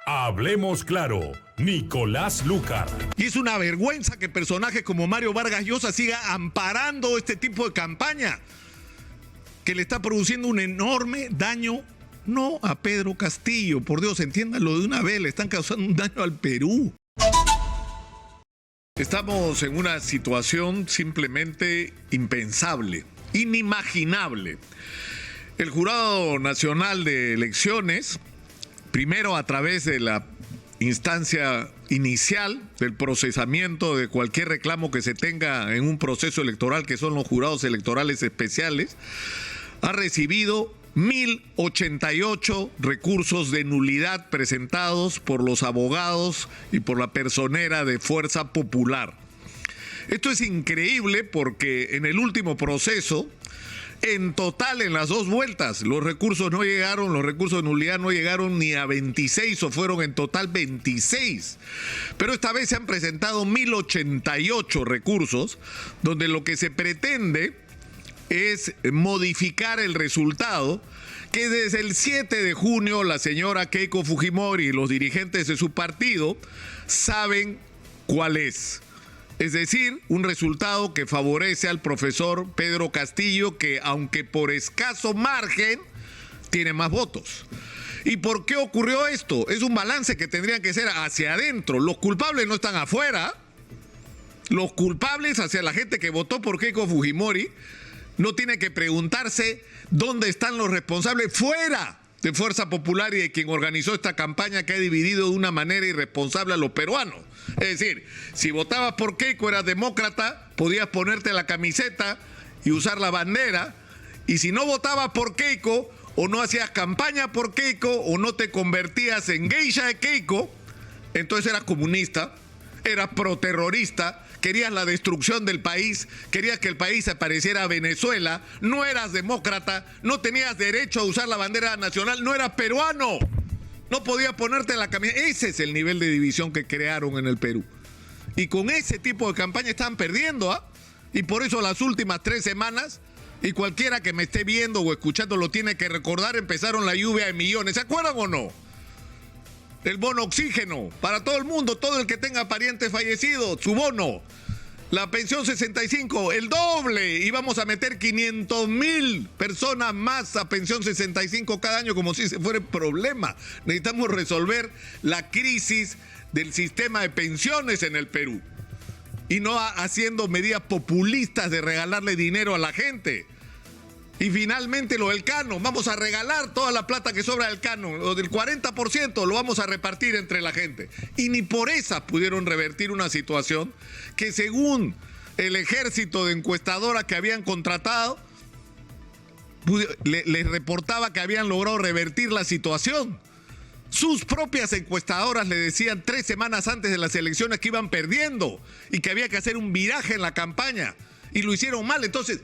Hablemos claro, Nicolás Lucar. Y es una vergüenza que personajes como Mario Vargas Llosa siga amparando este tipo de campaña que le está produciendo un enorme daño, no a Pedro Castillo, por Dios, entiéndanlo de una vez, le están causando un daño al Perú. Estamos en una situación simplemente impensable, inimaginable. El Jurado Nacional de Elecciones, primero a través de la instancia inicial del procesamiento de cualquier reclamo que se tenga en un proceso electoral, que son los jurados electorales especiales, ha recibido 1.088 recursos de nulidad presentados por los abogados y por la personera de Fuerza Popular. Esto es increíble porque en el último proceso, en total, en las dos vueltas, los recursos de nulidad no llegaron ni a 26 o fueron en total 26. Pero esta vez se han presentado 1.088 recursos, donde lo que se pretende es modificar el resultado que desde el 7 de junio la señora Keiko Fujimori y los dirigentes de su partido saben cuál es. Es decir, un resultado que favorece al profesor Pedro Castillo, que aunque por escaso margen, tiene más votos. ¿Y por qué ocurrió esto? Es un balance que tendría que ser hacia adentro. Los culpables no están afuera. Los culpables hacia la gente que votó por Keiko Fujimori no tiene que preguntarse dónde están los responsables fuera de Fuerza Popular y de quien organizó esta campaña que ha dividido de una manera irresponsable a los peruanos. Es decir, si votabas por Keiko, eras demócrata, podías ponerte la camiseta y usar la bandera, y si no votabas por Keiko, o no hacías campaña por Keiko, o no te convertías en geisha de Keiko, entonces eras comunista, eras proterrorista, querías la destrucción del país, querías que el país se pareciera a Venezuela, no eras demócrata, no tenías derecho a usar la bandera nacional, no eras peruano, no podías ponerte la camiseta. Ese es el nivel de división que crearon en el Perú. Y con ese tipo de campaña estaban perdiendo, ¿ah? Y por eso las últimas 3 semanas, y cualquiera que me esté viendo o escuchando lo tiene que recordar, empezaron la lluvia de millones. ¿Se acuerdan o no? El bono oxígeno para todo el mundo, todo el que tenga parientes fallecidos, su bono. La pensión 65, el doble. Y vamos a meter 500,000 personas más a pensión 65 cada año, como si se fuera el problema. Necesitamos resolver la crisis del sistema de pensiones en el Perú. Y no haciendo medidas populistas de regalarle dinero a la gente. Y finalmente lo del canon, vamos a regalar toda la plata que sobra del canon, o del 40% lo vamos a repartir entre la gente. Y ni por esas pudieron revertir una situación que según el ejército de encuestadoras que habían contratado, les reportaba que habían logrado revertir la situación. Sus propias encuestadoras le decían 3 semanas antes de las elecciones que iban perdiendo y que había que hacer un viraje en la campaña. Y lo hicieron mal, entonces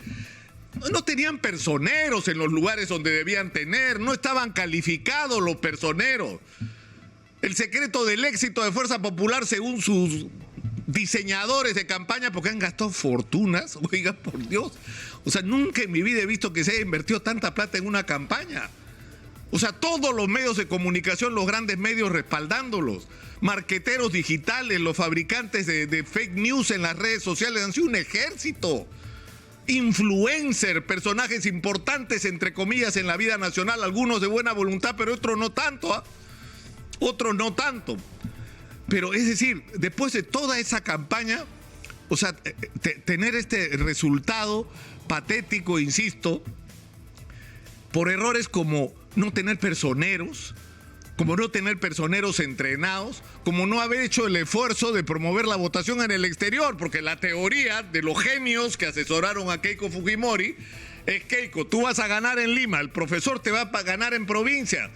no tenían personeros en los lugares donde debían tener, no estaban calificados los personeros. El secreto del éxito de Fuerza Popular, según sus diseñadores de campaña, porque han gastado fortunas, oiga, por Dios. O sea, nunca en mi vida he visto que se haya invertido tanta plata en una campaña. O sea, todos los medios de comunicación, los grandes medios respaldándolos, marqueteros digitales, los fabricantes de fake news en las redes sociales, han sido un ejército. Influencer, personajes importantes, entre comillas, en la vida nacional, algunos de buena voluntad, pero otros no tanto, ¿ah? Otros no tanto. Pero es decir, después de toda esa campaña, o sea, tener este resultado patético, insisto, por errores como no tener personeros, como no tener personeros entrenados, como no haber hecho el esfuerzo de promover la votación en el exterior, porque la teoría de los genios que asesoraron a Keiko Fujimori es: Keiko, tú vas a ganar en Lima, el profesor te va a ganar en provincia,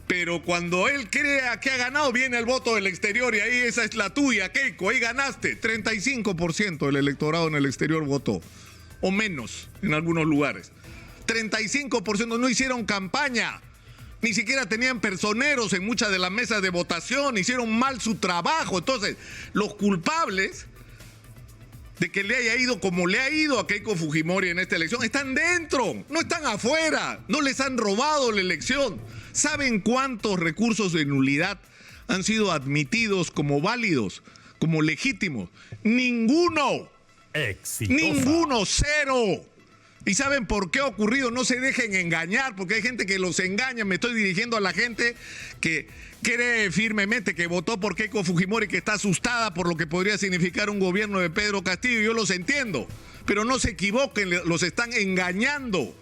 pero cuando él crea que ha ganado, viene el voto del exterior y ahí esa es la tuya, Keiko, ahí ganaste. 35% del electorado en el exterior votó, o menos en algunos lugares. 35% no hicieron campaña. Ni siquiera tenían personeros en muchas de las mesas de votación, hicieron mal su trabajo. Entonces, los culpables de que le haya ido como le ha ido a Keiko Fujimori en esta elección están dentro, no están afuera, no les han robado la elección. ¿Saben cuántos recursos de nulidad han sido admitidos como válidos, como legítimos. Ninguno. Exitosa. Ninguno, cero. ¿Y saben por qué ha ocurrido? No se dejen engañar, porque hay gente que los engaña. Me estoy dirigiendo a la gente que cree firmemente que votó por Keiko Fujimori, que está asustada por lo que podría significar un gobierno de Pedro Castillo. Yo los entiendo, pero no se equivoquen, los están engañando.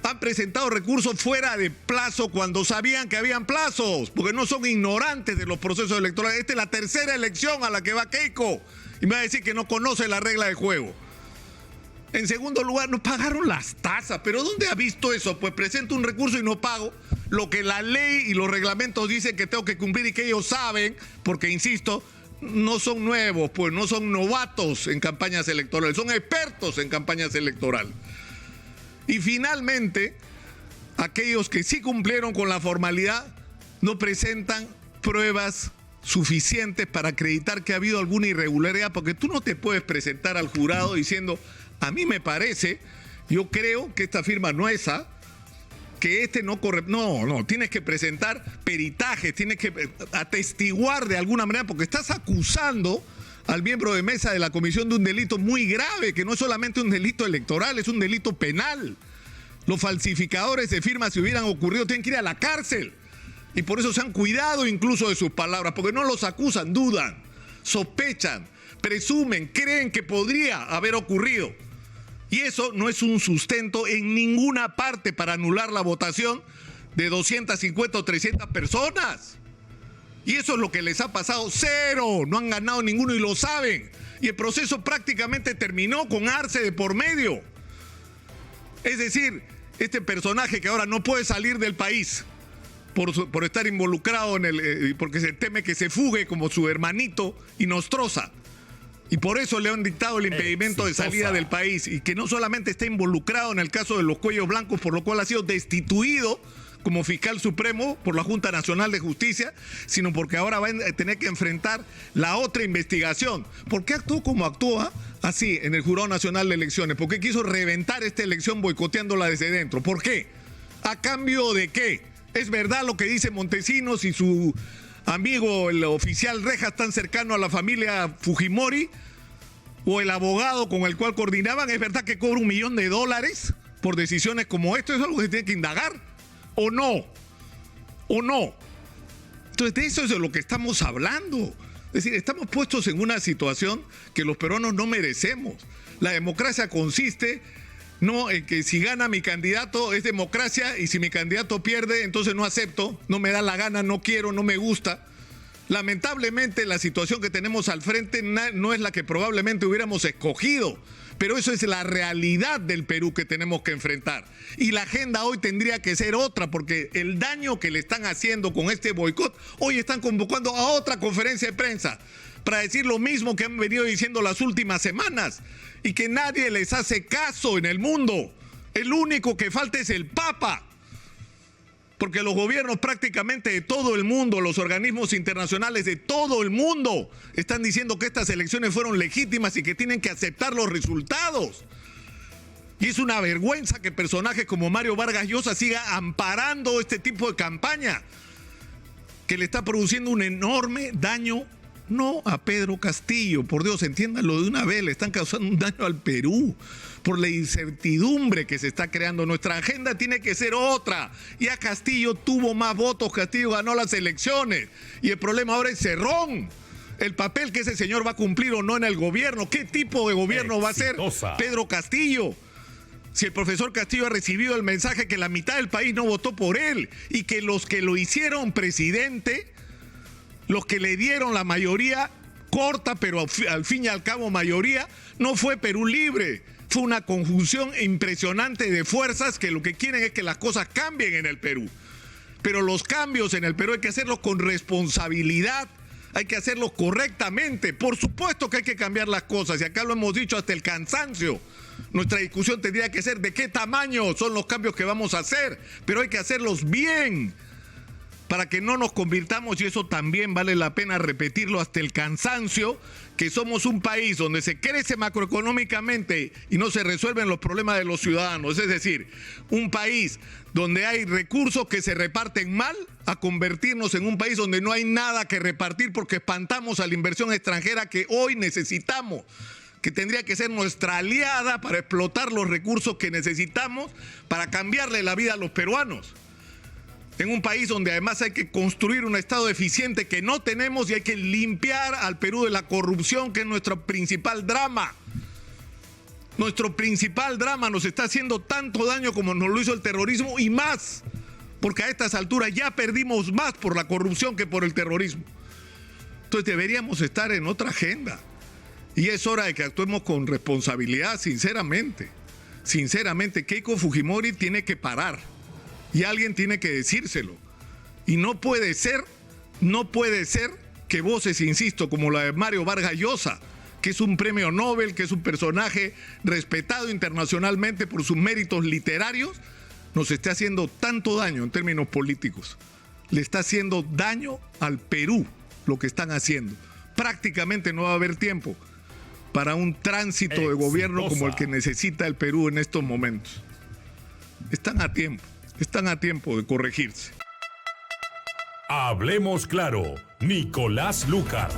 Han presentado recursos fuera de plazo cuando sabían que habían plazos, porque no son ignorantes de los procesos electorales. Esta es la tercera elección a la que va Keiko y me va a decir que no conoce la regla de juego. En segundo lugar, nos pagaron las tasas. ¿Pero dónde ha visto eso? Pues presento un recurso y no pago lo que la ley y los reglamentos dicen que tengo que cumplir y que ellos saben, porque, insisto, no son nuevos, pues no son novatos en campañas electorales, son expertos en campañas electorales. Y finalmente, aquellos que sí cumplieron con la formalidad no presentan pruebas suficientes para acreditar que ha habido alguna irregularidad, porque tú no te puedes presentar al jurado diciendo: a mí me parece, yo creo que esta firma no es esa, que este no corre. No, tienes que presentar peritajes, tienes que atestiguar de alguna manera, porque estás acusando al miembro de mesa de la comisión de un delito muy grave, que no es solamente un delito electoral, es un delito penal. Los falsificadores de firmas, si hubieran ocurrido, tienen que ir a la cárcel. Y por eso se han cuidado incluso de sus palabras, porque no los acusan, dudan, sospechan, presumen, creen que podría haber ocurrido. Y eso no es un sustento en ninguna parte para anular la votación de 250 o 300 personas. Y eso es lo que les ha pasado. Cero. No han ganado ninguno y lo saben. Y el proceso prácticamente terminó con Arce de por medio. Es decir, este personaje que ahora no puede salir del país por estar involucrado porque se teme que se fugue como su hermanito Inostroza. Y por eso le han dictado el impedimento de salida del país. Y que no solamente está involucrado en el caso de los cuellos blancos, por lo cual ha sido destituido como fiscal supremo por la Junta Nacional de Justicia, sino porque ahora va a tener que enfrentar la otra investigación. ¿Por qué actuó como actúa así en el Jurado Nacional de Elecciones? ¿Por qué quiso reventar esta elección boicoteándola desde dentro? ¿Por qué? ¿A cambio de qué? ¿Es verdad lo que dice Montesinos y su amigo, el oficial Rejas, tan cercano a la familia Fujimori, o el abogado con el cual coordinaban? ¿Es verdad que cobra $1 millón por decisiones como esto? ¿Es algo que se tiene que indagar? ¿O no? ¿O no? Entonces, de eso es de lo que estamos hablando. Es decir, estamos puestos en una situación que los peruanos no merecemos. La democracia consiste no en que si gana mi candidato es democracia, y si mi candidato pierde, entonces no acepto, no me da la gana, no quiero, no me gusta. Lamentablemente, la situación que tenemos al frente no es la que probablemente hubiéramos escogido, pero eso es la realidad del Perú que tenemos que enfrentar. Y la agenda hoy tendría que ser otra, porque el daño que le están haciendo con este boicot, hoy están convocando a otra conferencia de prensa para decir lo mismo que han venido diciendo las últimas semanas, y que nadie les hace caso en el mundo. El único que falta es el Papa. Porque los gobiernos prácticamente de todo el mundo, los organismos internacionales de todo el mundo, están diciendo que estas elecciones fueron legítimas y que tienen que aceptar los resultados. Y es una vergüenza que personajes como Mario Vargas Llosa siga amparando este tipo de campaña, que le está produciendo un enorme daño, no a Pedro Castillo, por Dios, entiéndanlo de una vez, le están causando un daño al Perú por la incertidumbre que se está creando. Nuestra agenda tiene que ser otra. Ya Castillo tuvo más votos, Castillo ganó las elecciones, y el problema ahora es Cerrón, el papel que ese señor va a cumplir o no en el gobierno. ¿Qué tipo de gobierno va a ser Pedro Castillo? Si el profesor Castillo ha recibido el mensaje que la mitad del país no votó por él, y que los que lo hicieron presidente, los que le dieron la mayoría corta, pero al fin y al cabo mayoría, no fue Perú Libre. Fue una conjunción impresionante de fuerzas que lo que quieren es que las cosas cambien en el Perú. Pero los cambios en el Perú hay que hacerlos con responsabilidad, hay que hacerlos correctamente. Por supuesto que hay que cambiar las cosas, y acá lo hemos dicho hasta el cansancio. Nuestra discusión tendría que ser de qué tamaño son los cambios que vamos a hacer, pero hay que hacerlos bien. para que no nos convirtamos, y eso también vale la pena repetirlo hasta el cansancio, que somos un país donde se crece macroeconómicamente y no se resuelven los problemas de los ciudadanos. Es decir, un país donde hay recursos que se reparten mal, a convertirnos en un país donde no hay nada que repartir porque espantamos a la inversión extranjera que hoy necesitamos, que tendría que ser nuestra aliada para explotar los recursos que necesitamos para cambiarle la vida a los peruanos. En un país donde además hay que construir un Estado eficiente que no tenemos y hay que limpiar al Perú de la corrupción, que es nuestro principal drama. Nuestro principal drama, nos está haciendo tanto daño como nos lo hizo el terrorismo y más, porque a estas alturas ya perdimos más por la corrupción que por el terrorismo. Entonces deberíamos estar en otra agenda y es hora de que actuemos con responsabilidad, sinceramente. Sinceramente, Keiko Fujimori tiene que parar. Y alguien tiene que decírselo. Y no puede ser que voces, insisto, como la de Mario Vargas Llosa, que es un premio Nobel, que es un personaje respetado internacionalmente por sus méritos literarios, nos esté haciendo tanto daño en términos políticos. Le está haciendo daño al Perú lo que están haciendo. Prácticamente no va a haber tiempo para un tránsito de gobierno como el que necesita el Perú en estos momentos. Están a tiempo de corregirse. Hablemos claro, Nicolás Lúcar.